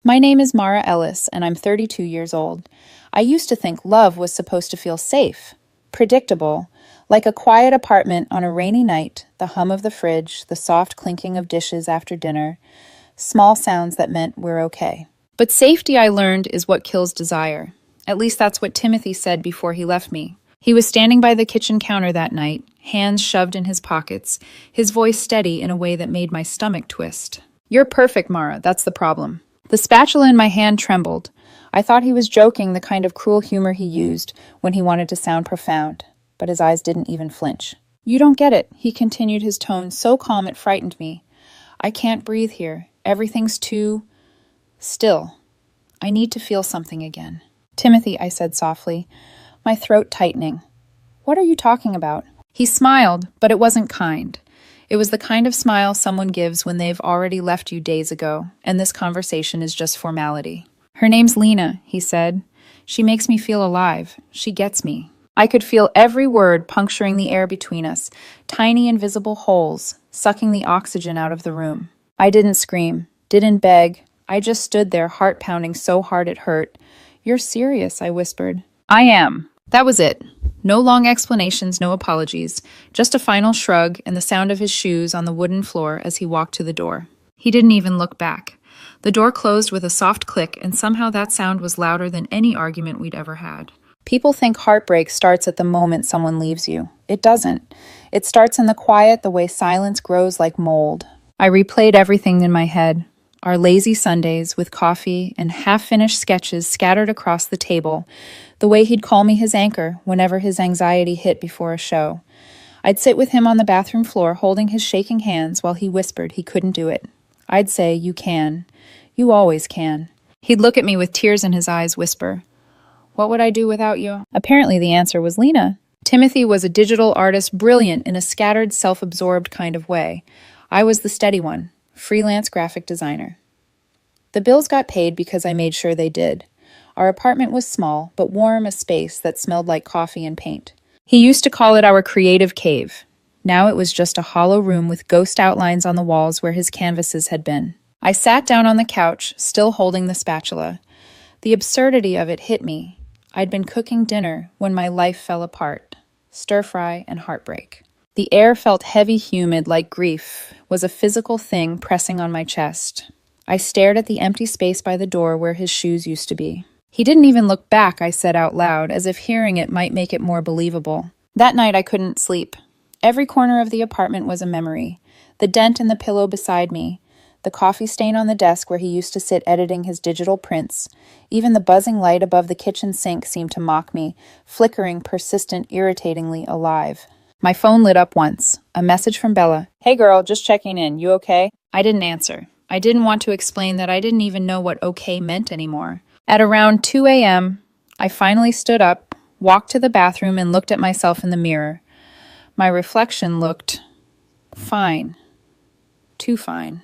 My name is Mara Ellis, and I'm 32 years old. I used to think love was supposed to feel safe, predictable, like a quiet apartment on a rainy night, the hum of the fridge, the soft clinking of dishes after dinner, small sounds that meant we're okay. But safety, I learned, is what kills desire. At least that's what Timothy said before he left me. He was standing by the kitchen counter that night, hands shoved in his pockets, his voice steady in a way that made my stomach twist. "You're perfect, Mara, that's the problem." The spatula in my hand trembled. I thought he was joking, the kind of cruel humor he used when he wanted to sound profound, but his eyes didn't even flinch. "You don't get it," he continued, his tone so calm it frightened me. "I can't breathe here. Everything's too still. I need to feel something again." "Timothy," I said softly, my throat tightening. "What are you talking about?" He smiled, but it wasn't kind. It was the kind of smile someone gives when they've already left you days ago, and this conversation is just formality. "Her name's Lena," he said. "She makes me feel alive. She gets me." I could feel every word puncturing the air between us, tiny invisible holes, sucking the oxygen out of the room. I didn't scream, didn't beg. I just stood there, heart pounding so hard it hurt. "You're serious," I whispered. "I am." That was it. No long explanations, no apologies, just a final shrug and the sound of his shoes on the wooden floor as he walked to the door. He didn't even look back. The door closed with a soft click, and somehow that sound was louder than any argument we'd ever had. People think heartbreak starts at the moment someone leaves you. It doesn't. It starts in the quiet, the way silence grows like mold. I replayed everything in my head. Our lazy Sundays with coffee and half-finished sketches scattered across the table, the way he'd call me his anchor whenever his anxiety hit before a show. I'd sit with him on the bathroom floor holding his shaking hands while he whispered he couldn't do it. I'd say, "You can. You always can." He'd look at me with tears in his eyes, whisper, "What would I do without you?" Apparently the answer was Lena. Timothy was a digital artist, brilliant in a scattered, self-absorbed kind of way. I was the steady one, freelance graphic designer. The bills got paid because I made sure they did. Our apartment was small, but warm, a space that smelled like coffee and paint. He used to call it our creative cave. Now it was just a hollow room with ghost outlines on the walls where his canvases had been. I sat down on the couch, still holding the spatula. The absurdity of it hit me. I'd been cooking dinner when my life fell apart. Stir-fry and heartbreak. The air felt heavy, humid, like grief was a physical thing pressing on my chest. I stared at the empty space by the door where his shoes used to be. "He didn't even look back," I said out loud, as if hearing it might make it more believable. That night I couldn't sleep. Every corner of the apartment was a memory. The dent in the pillow beside me, the coffee stain on the desk where he used to sit editing his digital prints. Even the buzzing light above the kitchen sink seemed to mock me, flickering, persistent, irritatingly alive. My phone lit up once. A message from Bella. "Hey girl, just checking in. You okay?" I didn't answer. I didn't want to explain that I didn't even know what okay meant anymore. At around 2 a.m., I finally stood up, walked to the bathroom, and looked at myself in the mirror. My reflection looked fine. Too fine.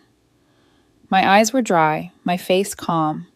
My eyes were dry, my face calm.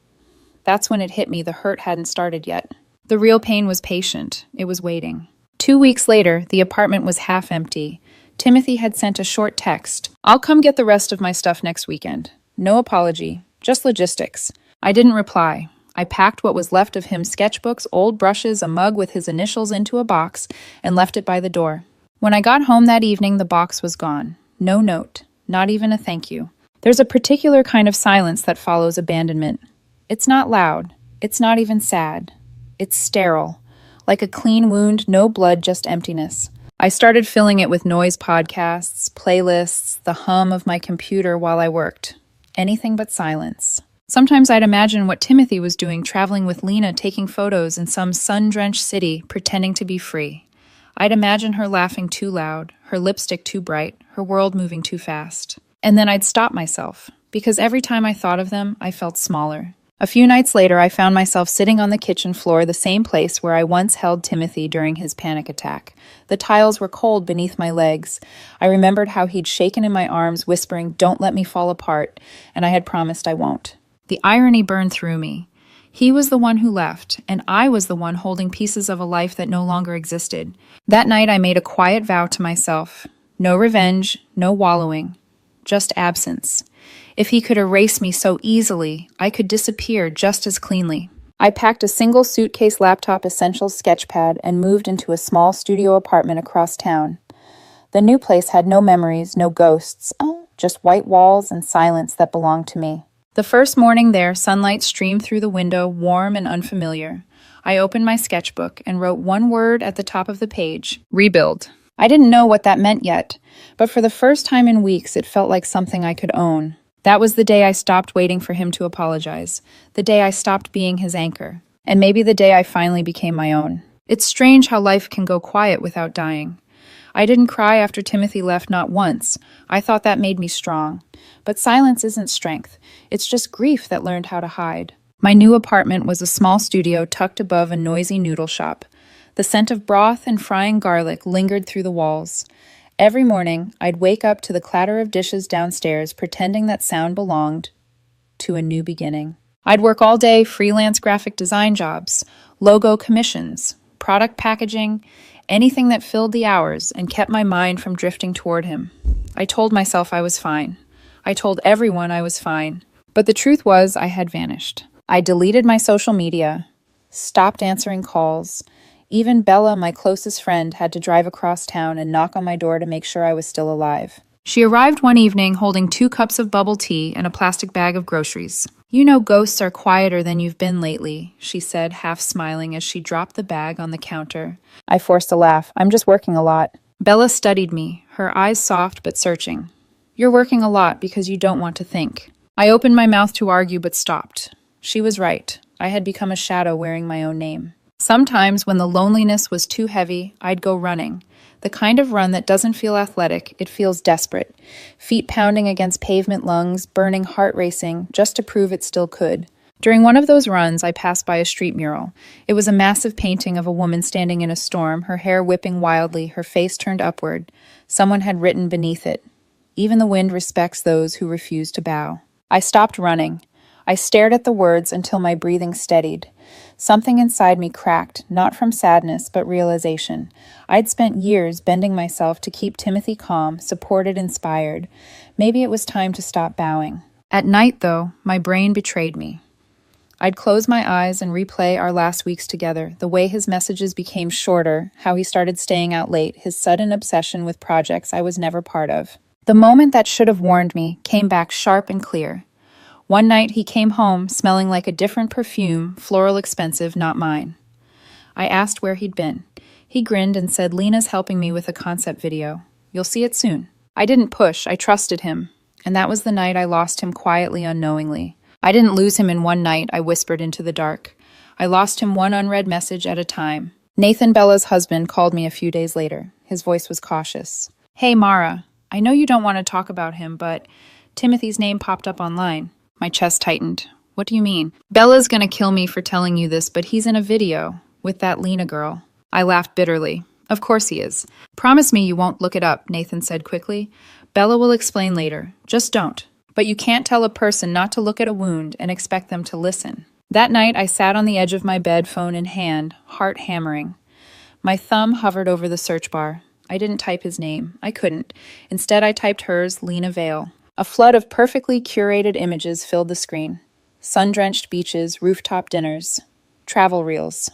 That's when it hit me the hurt hadn't started yet. The real pain was patient. It was waiting. 2 weeks later, the apartment was half empty. Timothy had sent a short text. "I'll come get the rest of my stuff next weekend." No apology, just logistics. I didn't reply. I packed what was left of him, sketchbooks, old brushes, a mug with his initials, into a box and left it by the door. When I got home that evening, the box was gone. No note, not even a thank you. There's a particular kind of silence that follows abandonment. It's not loud. It's not even sad. It's sterile. Like a clean wound, no blood, just emptiness. I started filling it with noise podcasts, playlists, the hum of my computer while I worked. Anything but silence. Sometimes I'd imagine what Timothy was doing, traveling with Lena, taking photos in some sun-drenched city, pretending to be free. I'd imagine her laughing too loud, her lipstick too bright, her world moving too fast. And then I'd stop myself, because every time I thought of them, I felt smaller. A few nights later, I found myself sitting on the kitchen floor, the same place where I once held Timothy during his panic attack. The tiles were cold beneath my legs. I remembered how he'd shaken in my arms, whispering, "Don't let me fall apart," and I had promised I won't. The irony burned through me. He was the one who left, and I was the one holding pieces of a life that no longer existed. That night, I made a quiet vow to myself. No revenge, no wallowing. just absence. If he could erase me so easily, I could disappear just as cleanly. I packed a single suitcase laptop essentials sketchpad and moved into a small studio apartment across town. The new place had no memories, no ghosts, just white walls and silence that belonged to me. The first morning there, sunlight streamed through the window, warm and unfamiliar. I opened my sketchbook and wrote one word at the top of the page: rebuild. I didn't know what that meant yet, but for the first time in weeks, it felt like something I could own. That was the day I stopped waiting for him to apologize, the day I stopped being his anchor, and maybe the day I finally became my own. It's strange how life can go quiet without dying. I didn't cry after Timothy left, not once. I thought that made me strong. But silence isn't strength. It's just grief that learned how to hide. My new apartment was a small studio tucked above a noisy noodle shop. The scent of broth and frying garlic lingered through the walls. Every morning, I'd wake up to the clatter of dishes downstairs, pretending that sound belonged to a new beginning. I'd work all day, freelance graphic design jobs, logo commissions, product packaging, anything that filled the hours and kept my mind from drifting toward him. I told myself I was fine. I told everyone I was fine. But the truth was, I had vanished. I deleted my social media, stopped answering calls. Even Bella, my closest friend, had to drive across town and knock on my door to make sure I was still alive. She arrived one evening holding 2 cups of bubble tea and a plastic bag of groceries. "You know ghosts are quieter than you've been lately," she said, half smiling as she dropped the bag on the counter. I forced a laugh. "I'm just working a lot." Bella studied me, her eyes soft but searching. "You're working a lot because you don't want to think." I opened my mouth to argue but stopped. She was right. I had become a shadow wearing my own name. Sometimes, when the loneliness was too heavy, I'd go running. The kind of run that doesn't feel athletic, it feels desperate. Feet pounding against pavement, lungs, burning, heart racing, just to prove it still could. During one of those runs, I passed by a street mural. It was a massive painting of a woman standing in a storm, her hair whipping wildly, her face turned upward. Someone had written beneath it, "Even the wind respects those who refuse to bow." I stopped running. I stared at the words until my breathing steadied. Something inside me cracked, not from sadness, but realization. I'd spent years bending myself to keep Timothy calm, supported, inspired. Maybe it was time to stop bowing. At night, though, my brain betrayed me. I'd close my eyes and replay our last weeks together, the way his messages became shorter, how he started staying out late, his sudden obsession with projects I was never part of. The moment that should have warned me came back sharp and clear. One night he came home smelling like a different perfume, floral expensive, not mine. I asked where he'd been. He grinned and said, "Lena's helping me with a concept video. You'll see it soon." I didn't push, I trusted him. And that was the night I lost him quietly, unknowingly. I didn't lose him in one night, I whispered into the dark. I lost him one unread message at a time. Nathan, Bella's husband, called me a few days later. His voice was cautious. "Hey, Mara, I know you don't want to talk about him, but Timothy's name popped up online." My chest tightened. "What do you mean?" "Bella's gonna kill me for telling you this, but he's in a video with that Lena girl." I laughed bitterly. "Of course he is." "Promise me you won't look it up," Nathan said quickly. "Bella will explain later. Just don't." But you can't tell a person not to look at a wound and expect them to listen. That night, I sat on the edge of my bed, phone in hand, heart hammering. My thumb hovered over the search bar. I didn't type his name. I couldn't. Instead, I typed hers, Lena Vale. A flood of perfectly curated images filled the screen. Sun-drenched beaches, rooftop dinners, travel reels.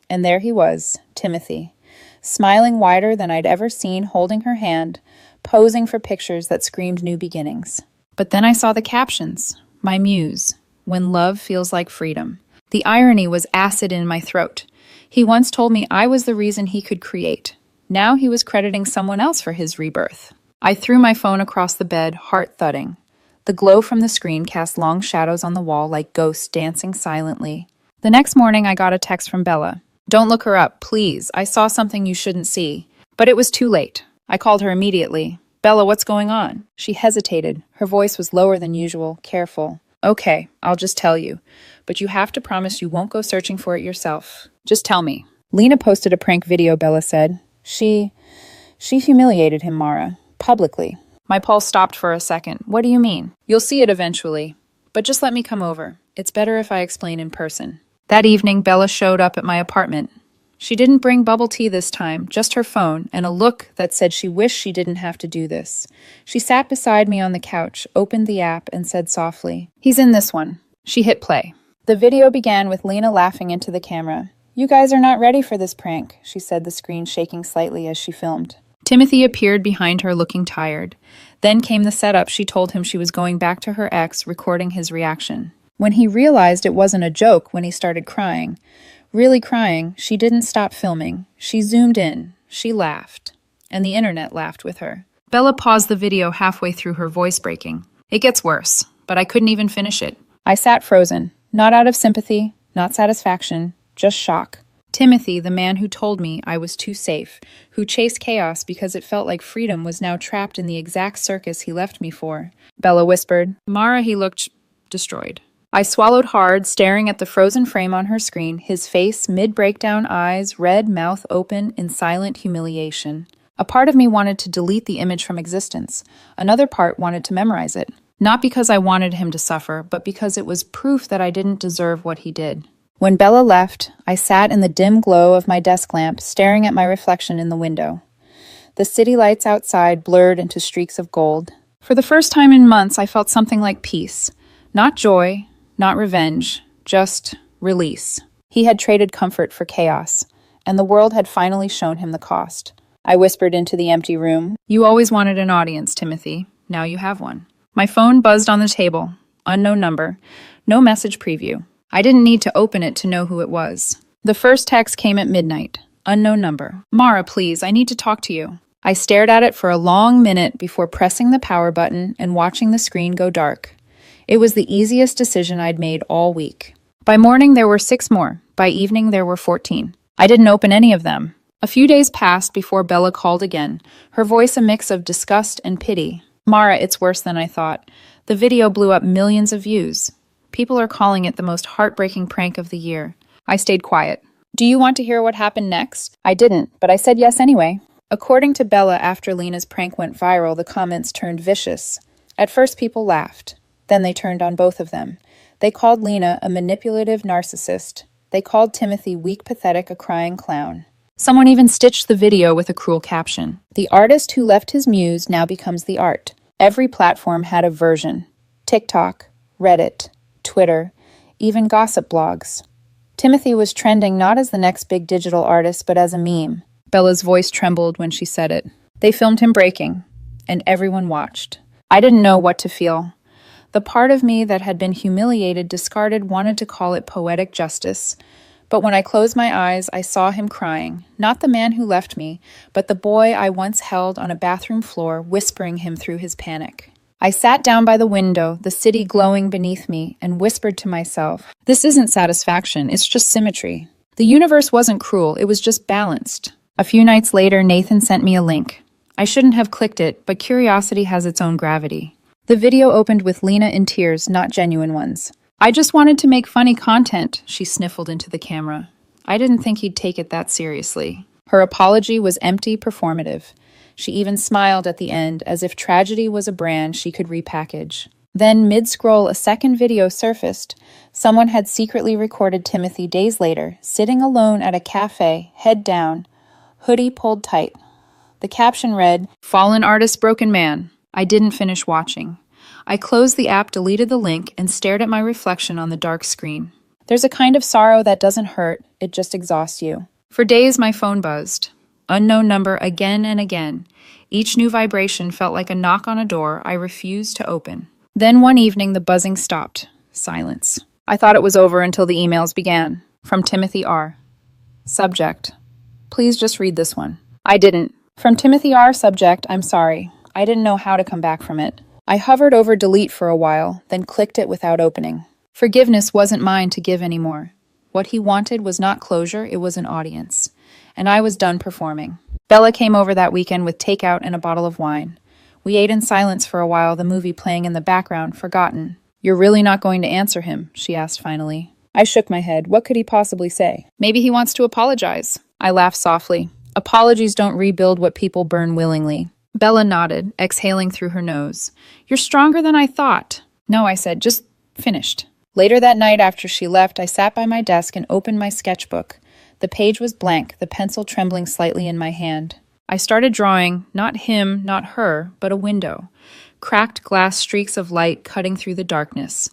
And there he was, Timothy, smiling wider than I'd ever seen, holding her hand, posing for pictures that screamed new beginnings. But then I saw the captions. My muse, "When love feels like freedom." The irony was acid in my throat. He once told me I was the reason he could create. Now he was crediting someone else for his rebirth. I threw my phone across the bed, heart thudding. The glow from the screen cast long shadows on the wall like ghosts dancing silently. The next morning, I got a text from Bella. "Don't look her up, please. I saw something you shouldn't see." But it was too late. I called her immediately. "Bella, what's going on?" She hesitated. Her voice was lower than usual, careful. "Okay, I'll just tell you. But you have to promise you won't go searching for it yourself. Just tell me." "Lena posted a prank video," Bella said. She humiliated him, Mara. Publicly. My pulse stopped for a second. "What do you mean?" "You'll see it eventually. But just let me come over. It's better if I explain in person." That evening, Bella showed up at my apartment. She didn't bring bubble tea this time, just her phone, and a look that said she wished she didn't have to do this. She sat beside me on the couch, opened the app, and said softly, "He's in this one." She hit play. The video began with Lena laughing into the camera. "You guys are not ready for this prank," she said, the screen shaking slightly as she filmed. Timothy appeared behind her looking tired. Then came the setup. She told him she was going back to her ex, recording his reaction. When he realized it wasn't a joke, when he started crying, really crying, she didn't stop filming. She zoomed in. She laughed. And the internet laughed with her. Bella paused the video halfway through, her voice breaking. "It gets worse, but I couldn't even finish it." I sat frozen, not out of sympathy, not satisfaction, just shock. Timothy, the man who told me I was too safe, who chased chaos because it felt like freedom, was now trapped in the exact circus he left me for. Bella whispered. Mara, he looked destroyed. I swallowed hard, staring at the frozen frame on her screen, his face, mid-breakdown eyes, red, mouth open, in silent humiliation. A part of me wanted to delete the image from existence. Another part wanted to memorize it. Not because I wanted him to suffer, but because it was proof that I didn't deserve what he did. When Bella left, I sat in the dim glow of my desk lamp, staring at my reflection in the window. The city lights outside blurred into streaks of gold. For the first time in months, I felt something like peace. Not joy, not revenge, just release. He had traded comfort for chaos, and the world had finally shown him the cost. I whispered into the empty room. "You always wanted an audience, Timothy. Now you have one." My phone buzzed on the table. Unknown number. No message preview. I didn't need to open it to know who it was. The first text came at midnight. Unknown number. "Mara, please, I need to talk to you." I stared at it for a long minute before pressing the power button and watching the screen go dark. It was the easiest decision I'd made all week. By morning, there were 6 more. By evening, there were 14. I didn't open any of them. A few days passed before Bella called again, her voice a mix of disgust and pity. "Mara, it's worse than I thought. The video blew up millions of views. People are calling it the most heartbreaking prank of the year." I stayed quiet. "Do you want to hear what happened next?" I didn't, but I said yes anyway. According to Bella, after Lena's prank went viral, the comments turned vicious. At first, people laughed. Then they turned on both of them. They called Lena a manipulative narcissist. They called Timothy weak, pathetic, a crying clown. Someone even stitched the video with a cruel caption. "The artist who left his muse now becomes the art." Every platform had a version. TikTok, Reddit, Twitter, even gossip blogs. Timothy was trending not as the next big digital artist, but as a meme. Bella's voice trembled when she said it. They filmed him breaking, and everyone watched. I didn't know what to feel. The part of me that had been humiliated, discarded, wanted to call it poetic justice. But when I closed my eyes, I saw him crying. Not the man who left me, but the boy I once held on a bathroom floor, whispering him through his panic. I sat down by the window, the city glowing beneath me, and whispered to myself, "This isn't satisfaction, it's just symmetry." The universe wasn't cruel, it was just balanced. A few nights later, Nathan sent me a link. I shouldn't have clicked it, but curiosity has its own gravity. The video opened with Lena in tears, not genuine ones. "I just wanted to make funny content," she sniffled into the camera. I didn't think he'd take it that seriously. Her apology was empty, performative. She even smiled at the end, as if tragedy was a brand she could repackage. Then, mid-scroll, a second video surfaced. Someone had secretly recorded Timothy days later, sitting alone at a cafe, head down, hoodie pulled tight. The caption read, "Fallen artist, broken man." I didn't finish watching. I closed the app, deleted the link, and stared at my reflection on the dark screen. There's a kind of sorrow that doesn't hurt, it just exhausts you. For days, my phone buzzed. Unknown number again and again. Each new vibration felt like a knock on a door I refused to open. Then one evening, the buzzing stopped. Silence. I thought it was over until the emails began. From Timothy R. Subject. Please just read this one. I didn't. From Timothy R. Subject, I'm sorry. I didn't know how to come back from it. I hovered over delete for a while, then clicked it without opening. Forgiveness wasn't mine to give anymore. What he wanted was not closure, it was an audience. And I was done performing. Bella came over that weekend with takeout and a bottle of wine. We ate in silence for a while, the movie playing in the background, forgotten. "You're really not going to answer him?" she asked finally. I shook my head. What could he possibly say? Maybe he wants to apologize. I laughed softly. Apologies don't rebuild what people burn willingly. Bella nodded, exhaling through her nose. "You're stronger than I thought." "No," I said, "just finished." Later that night after she left, I sat by my desk and opened my sketchbook. The page was blank, the pencil trembling slightly in my hand. I started drawing, not him, not her, but a window. Cracked glass streaks of light cutting through the darkness.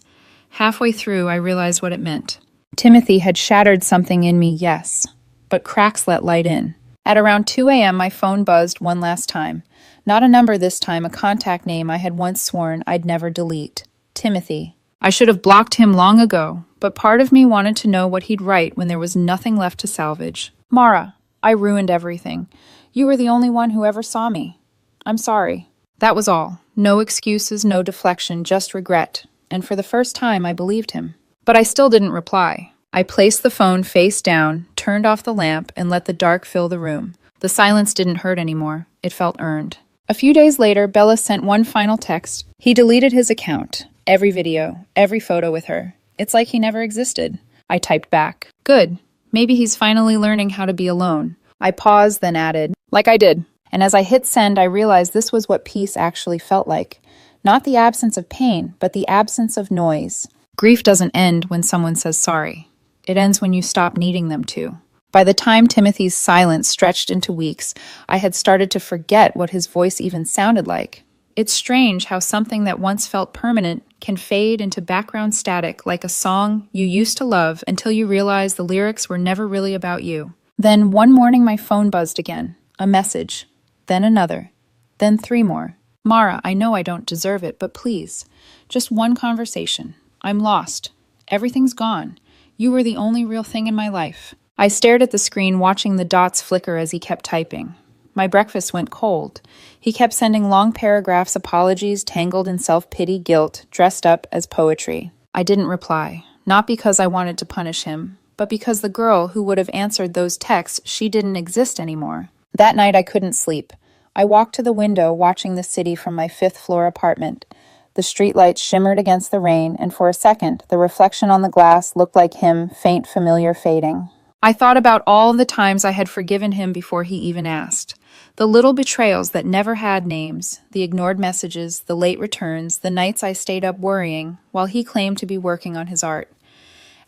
Halfway through, I realized what it meant. Timothy had shattered something in me, yes, but cracks let light in. At around 2 a.m., my phone buzzed one last time. Not a number this time, a contact name I had once sworn I'd never delete. Timothy. I should have blocked him long ago, but part of me wanted to know what he'd write when there was nothing left to salvage. Mara, I ruined everything. You were the only one who ever saw me. I'm sorry. That was all. No excuses, no deflection, just regret. And for the first time, I believed him. But I still didn't reply. I placed the phone face down, turned off the lamp, and let the dark fill the room. The silence didn't hurt anymore. It felt earned. A few days later, Bella sent one final text. He deleted his account. Every video, every photo with her. It's like he never existed. I typed back. Good. Maybe he's finally learning how to be alone. I paused, then added, like I did. And as I hit send, I realized this was what peace actually felt like. Not the absence of pain, but the absence of noise. Grief doesn't end when someone says sorry. It ends when you stop needing them to. By the time Timothy's silence stretched into weeks, I had started to forget what his voice even sounded like. It's strange how something that once felt permanent can fade into background static like a song you used to love until you realize the lyrics were never really about you. Then one morning my phone buzzed again. A message. Then another. Then 3 more. Mara, I know I don't deserve it, but please. Just one conversation. I'm lost. Everything's gone. You were the only real thing in my life. I stared at the screen, watching the dots flicker as he kept typing. My breakfast went cold. He kept sending long paragraphs, apologies, tangled in self-pity, guilt, dressed up as poetry. I didn't reply, not because I wanted to punish him, but because the girl who would have answered those texts, she didn't exist anymore. That night I couldn't sleep. I walked to the window, watching the city from my 5th-floor apartment. The streetlights shimmered against the rain, and for a second, the reflection on the glass looked like him, faint, familiar, fading. I thought about all the times I had forgiven him before he even asked. The little betrayals that never had names, the ignored messages, the late returns, the nights I stayed up worrying while he claimed to be working on his art.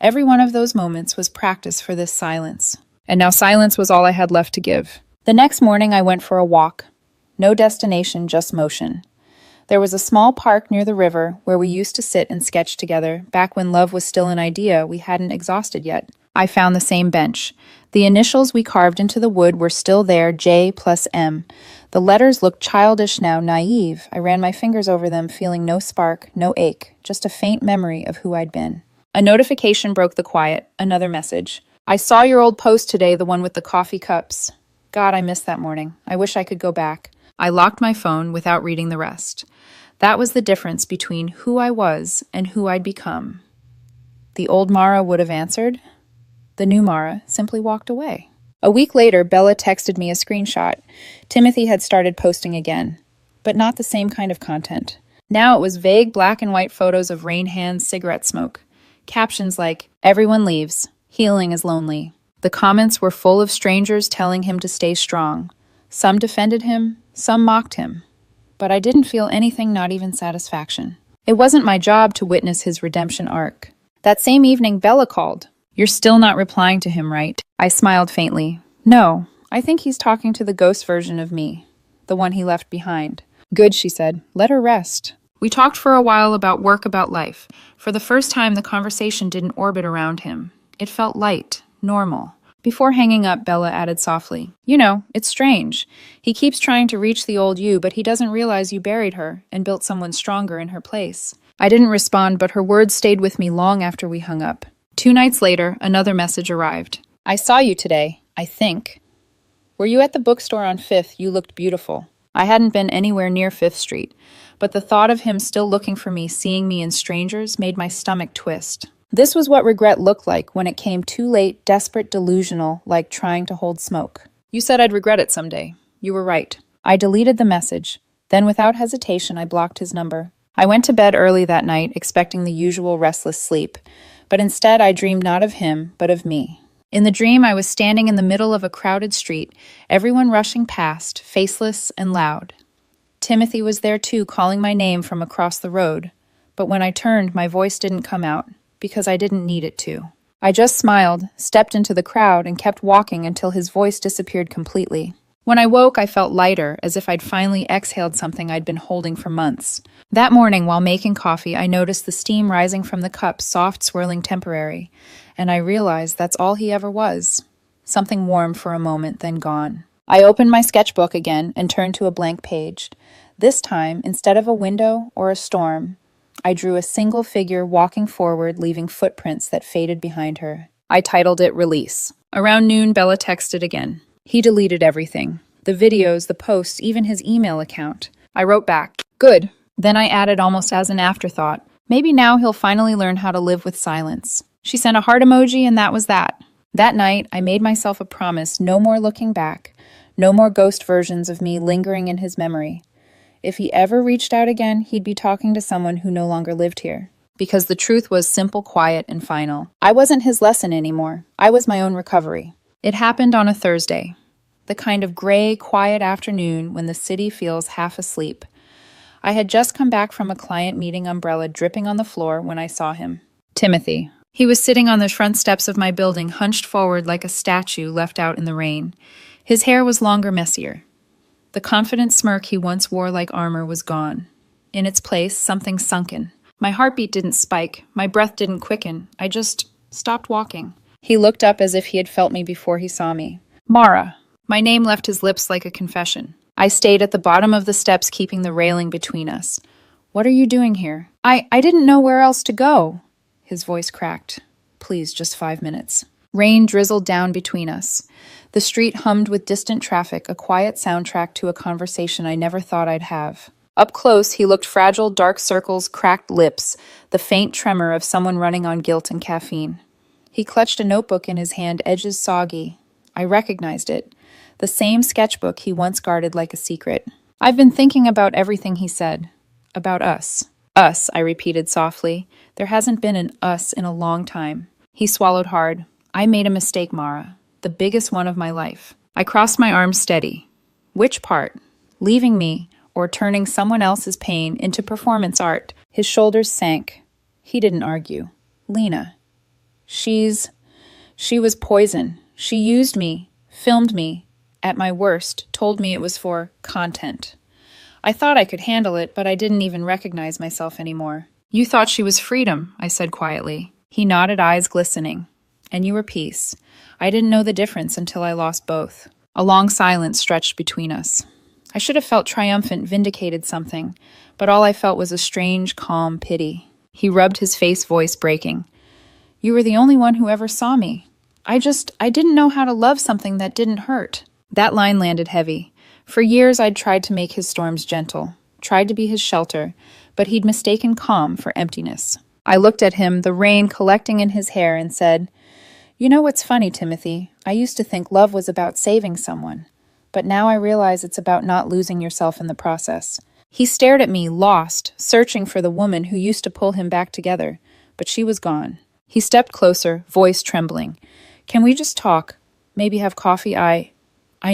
Every one of those moments was practice for this silence. And now silence was all I had left to give. The next morning I went for a walk. No destination, just motion. There was a small park near the river where we used to sit and sketch together, back when love was still an idea we hadn't exhausted yet. I found the same bench. The initials we carved into the wood were still there, J plus M. The letters looked childish now, naive. I ran my fingers over them, feeling no spark, no ache, just a faint memory of who I'd been. A notification broke the quiet, another message. I saw your old post today, the one with the coffee cups. God, I missed that morning. I wish I could go back. I locked my phone without reading the rest. That was the difference between who I was and who I'd become. The old Mara would have answered. The new Mara simply walked away. A week later, Bella texted me a screenshot. Timothy had started posting again, but not the same kind of content. Now it was vague black and white photos of rain hands, cigarette smoke. Captions like, everyone leaves, healing is lonely. The comments were full of strangers telling him to stay strong. Some defended him, some mocked him. But I didn't feel anything, not even satisfaction. It wasn't my job to witness his redemption arc. That same evening, Bella called. You're still not replying to him, right? I smiled faintly. No, I think he's talking to the ghost version of me, the one he left behind. Good, she said. Let her rest. We talked for a while about work, about life. For the first time, the conversation didn't orbit around him. It felt light, normal. Before hanging up, Bella added softly, You know, it's strange. He keeps trying to reach the old you, but he doesn't realize you buried her and built someone stronger in her place. I didn't respond, but her words stayed with me long after we hung up. 2 nights later, another message arrived. I saw you today, I think. Were you at the bookstore on 5th? You looked beautiful. I hadn't been anywhere near 5th Street, but the thought of him still looking for me, seeing me in strangers, made my stomach twist. This was what regret looked like when it came too late, desperate, delusional, like trying to hold smoke. You said I'd regret it someday. You were right. I deleted the message. Then without hesitation, I blocked his number. I went to bed early that night, expecting the usual restless sleep. But instead, I dreamed not of him, but of me. In the dream, I was standing in the middle of a crowded street, everyone rushing past, faceless and loud. Timothy was there too, calling my name from across the road. But when I turned, my voice didn't come out, because I didn't need it to. I just smiled, stepped into the crowd, and kept walking until his voice disappeared completely. When I woke, I felt lighter, as if I'd finally exhaled something I'd been holding for months. That morning, while making coffee, I noticed the steam rising from the cup, soft, swirling temporary, and I realized that's all he ever was. Something warm for a moment, then gone. I opened my sketchbook again and turned to a blank page. This time, instead of a window or a storm, I drew a single figure walking forward, leaving footprints that faded behind her. I titled it Release. Around noon, Bella texted again. He deleted everything. The videos, the posts, even his email account. I wrote back, "Good." Then I added almost as an afterthought, "Maybe now he'll finally learn how to live with silence." She sent a heart emoji, and that was that. That night, I made myself a promise, no more looking back, no more ghost versions of me lingering in his memory. If he ever reached out again, he'd be talking to someone who no longer lived here. Because the truth was simple, quiet, and final. I wasn't his lesson anymore. I was my own recovery. It happened on a Thursday. The kind of gray, quiet afternoon when the city feels half asleep. I had just come back from a client meeting, umbrella dripping on the floor, when I saw him. Timothy. He was sitting on the front steps of my building, hunched forward like a statue left out in the rain. His hair was longer, messier. The confident smirk he once wore like armor was gone. In its place, something sunken. My heartbeat didn't spike. My breath didn't quicken. I just stopped walking. He looked up as if he had felt me before he saw me. "Mara." My name left his lips like a confession. I stayed at the bottom of the steps, keeping the railing between us. "What are you doing here?" I didn't know where else to go." His voice cracked. "Please, just 5 minutes." Rain drizzled down between us. The street hummed with distant traffic, a quiet soundtrack to a conversation I never thought I'd have. Up close, he looked fragile, dark circles, cracked lips, the faint tremor of someone running on guilt and caffeine. He clutched a notebook in his hand, edges soggy. I recognized it. The same sketchbook he once guarded like a secret. "I've been thinking about everything he said. About us." "Us," I repeated softly. "There hasn't been an us in a long time." He swallowed hard. "I made a mistake, Mara. The biggest one of my life." I crossed my arms steady. Which part? Leaving me, or turning someone else's pain into performance art? His shoulders sank. He didn't argue. "Lena. She was poison. She used me, filmed me, at my worst, told me it was for content. I thought I could handle it, but I didn't even recognize myself anymore." "You thought she was freedom," I said quietly. He nodded, eyes glistening. "And you were peace. I didn't know the difference until I lost both." A long silence stretched between us. I should have felt triumphant, vindicated something, but all I felt was a strange, calm pity. He rubbed his face, voice breaking. "You were the only one who ever saw me. I didn't know how to love something that didn't hurt." That line landed heavy. For years I'd tried to make his storms gentle, tried to be his shelter, but he'd mistaken calm for emptiness. I looked at him, the rain collecting in his hair, and said, "You know what's funny, Timothy? I used to think love was about saving someone, but now I realize it's about not losing yourself in the process." He stared at me, lost, searching for the woman who used to pull him back together, but she was gone. He stepped closer, voice trembling. "Can we just talk? Maybe have coffee? I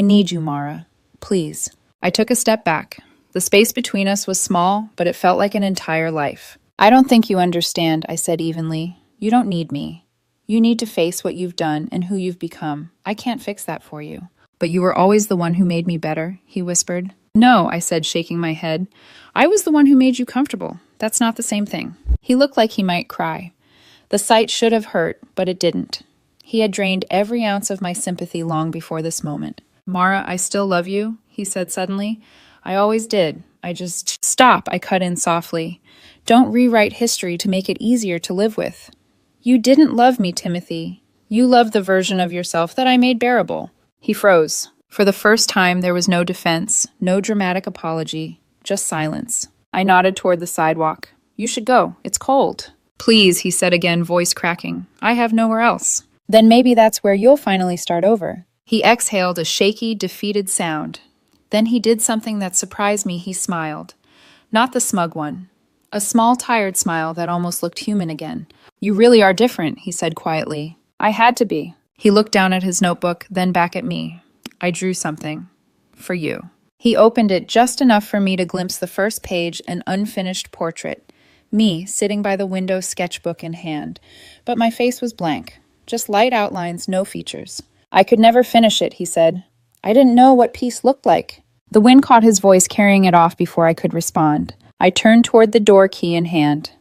need you, Mara. Please." I took a step back. The space between us was small, but it felt like an entire life. "I don't think you understand," I said evenly. "You don't need me. You need to face what you've done and who you've become. I can't fix that for you." "But you were always the one who made me better," he whispered. "No," I said, shaking my head. "I was the one who made you comfortable. That's not the same thing." He looked like he might cry. The sight should have hurt, but it didn't. He had drained every ounce of my sympathy long before this moment. "Mara, I still love you," he said suddenly. "I always did. I just—" "Stop," I cut in softly. "Don't rewrite history to make it easier to live with. You didn't love me, Timothy. You loved the version of yourself that I made bearable." He froze. For the first time, there was no defense, no dramatic apology, just silence. I nodded toward the sidewalk. "You should go. It's cold." "Please," he said again, voice cracking. "I have nowhere else." "Then maybe that's where you'll finally start over." He exhaled a shaky, defeated sound. Then he did something that surprised me. He smiled. Not the smug one. A small, tired smile that almost looked human again. "You really are different," he said quietly. "I had to be." He looked down at his notebook, then back at me. "I drew something. For you." He opened it just enough for me to glimpse the first page, an unfinished portrait. Me, sitting by the window, sketchbook in hand. But my face was blank. just light outlines, no features. I could never finish it, he said. I didn't know what peace looked like. The wind caught his voice, carrying it off before I could respond. I turned toward the door, key in hand.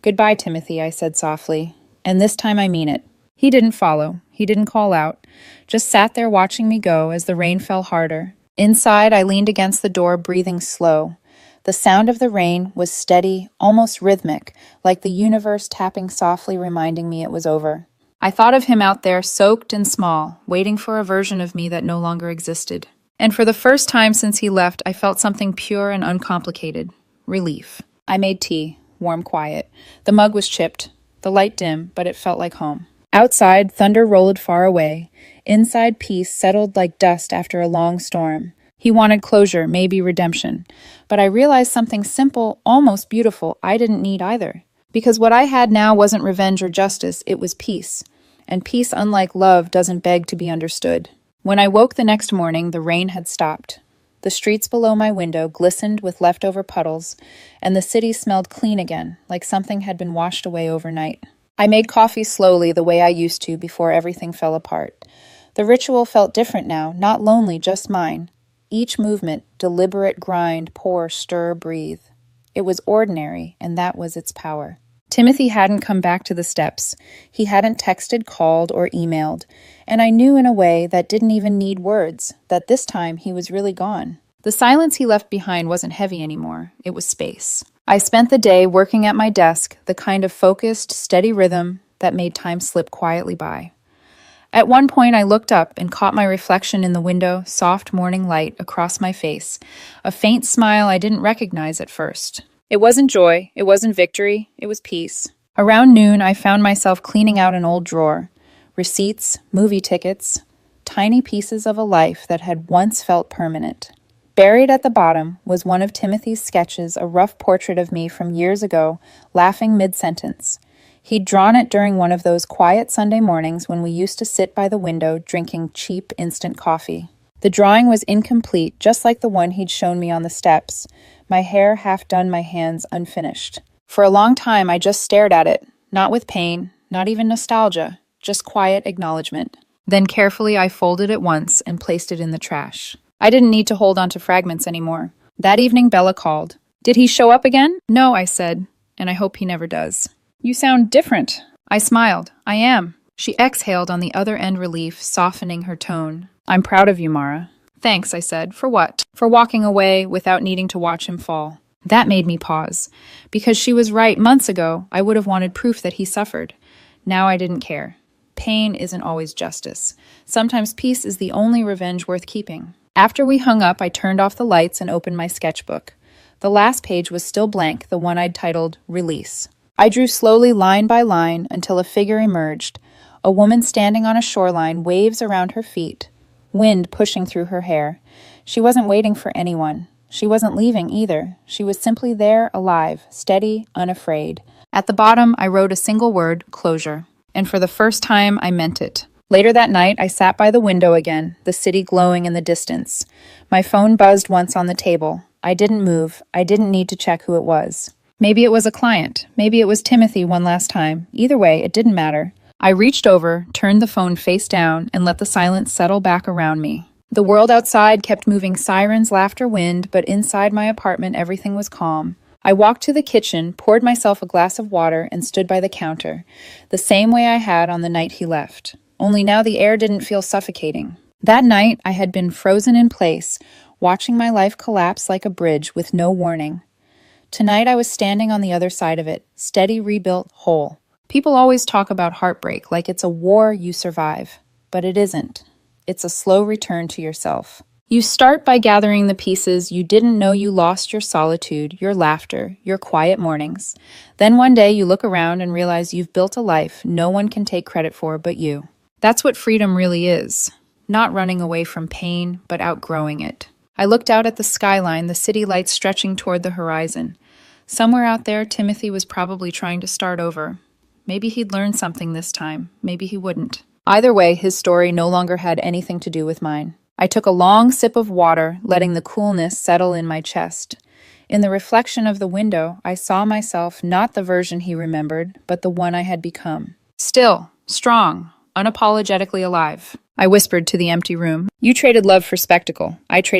Goodbye, Timothy, I said softly. And this time I mean it. He didn't follow. He didn't call out. Just sat there watching me go as the rain fell harder. Inside, I leaned against the door, breathing slow. The sound of the rain was steady, almost rhythmic, like the universe tapping softly, reminding me it was over. I thought of him out there, soaked and small, waiting for a version of me that no longer existed. And for the first time since he left, I felt something pure and uncomplicated. Relief. I made tea, warm, quiet. The mug was chipped, the light dim, but it felt like home. Outside, thunder rolled far away. Inside, peace settled like dust after a long storm. He wanted closure, maybe redemption. But I realized something simple, almost beautiful, I didn't need either. Because what I had now wasn't revenge or justice, it was peace. And peace, unlike love, doesn't beg to be understood. When I woke the next morning, the rain had stopped. The streets below my window glistened with leftover puddles, and the city smelled clean again, like something had been washed away overnight. I made coffee slowly, the way I used to before everything fell apart. The ritual felt different now, not lonely, just mine. Each movement, deliberate grind, pour, stir, breathe. It was ordinary, and that was its power. Timothy hadn't come back to the steps. He hadn't texted, called, or emailed. And I knew in a way that didn't even need words, that this time he was really gone. The silence he left behind wasn't heavy anymore. It was space. I spent the day working at my desk, the kind of focused, steady rhythm that made time slip quietly by. At one point, I looked up and caught my reflection in the window, soft morning light across my face, a faint smile I didn't recognize at first. It wasn't joy, it wasn't victory, it was peace. Around noon, I found myself cleaning out an old drawer. Receipts, movie tickets, tiny pieces of a life that had once felt permanent. Buried at the bottom was one of Timothy's sketches, a rough portrait of me from years ago, laughing mid-sentence. He'd drawn it during one of those quiet Sunday mornings when we used to sit by the window drinking cheap instant coffee. The drawing was incomplete, just like the one he'd shown me on the steps, my hair half done, my hands unfinished. For a long time, I just stared at it, not with pain, not even nostalgia, just quiet acknowledgement. Then carefully I folded it once and placed it in the trash. I didn't need to hold on to fragments anymore. That evening, Bella called. Did he show up again? No, I said, and I hope he never does. You sound different. I smiled. I am. She exhaled on the other end, relief, softening her tone. I'm proud of you, Mara. Thanks, I said. For what? For walking away without needing to watch him fall. That made me pause. Because she was right, months ago, I would have wanted proof that he suffered. Now I didn't care. Pain isn't always justice. Sometimes peace is the only revenge worth keeping. After we hung up, I turned off the lights and opened my sketchbook. The last page was still blank, the one I'd titled Release. I drew slowly line by line until a figure emerged. A woman standing on a shoreline, waves around her feet, wind pushing through her hair. She wasn't waiting for anyone. She wasn't leaving either. She was simply there, alive, steady, unafraid. At the bottom, I wrote a single word, closure. And for the first time, I meant it. Later that night, I sat by the window again, the city glowing in the distance. My phone buzzed once on the table. I didn't move. I didn't need to check who it was. Maybe it was a client. Maybe it was Timothy one last time. Either way, it didn't matter. I reached over, turned the phone face down, and let the silence settle back around me. The world outside kept moving, sirens, laughter, wind, but inside my apartment everything was calm. I walked to the kitchen, poured myself a glass of water, and stood by the counter, the same way I had on the night he left. Only now the air didn't feel suffocating. That night I had been frozen in place, watching my life collapse like a bridge with no warning. Tonight I was standing on the other side of it, steady, rebuilt, whole. People always talk about heartbreak like it's a war you survive, but it isn't. It's a slow return to yourself. You start by gathering the pieces you didn't know you lost: your solitude, your laughter, your quiet mornings. Then one day you look around and realize you've built a life no one can take credit for but you. That's what freedom really is. Not running away from pain, but outgrowing it. I looked out at the skyline, the city lights stretching toward the horizon. Somewhere out there, Timothy was probably trying to start over. Maybe he'd learn something this time. Maybe he wouldn't. Either way, his story no longer had anything to do with mine. I took a long sip of water, letting the coolness settle in my chest. In the reflection of the window, I saw myself not the version he remembered, but the one I had become. Still, strong, unapologetically alive. I whispered to the empty room. You traded love for spectacle. I traded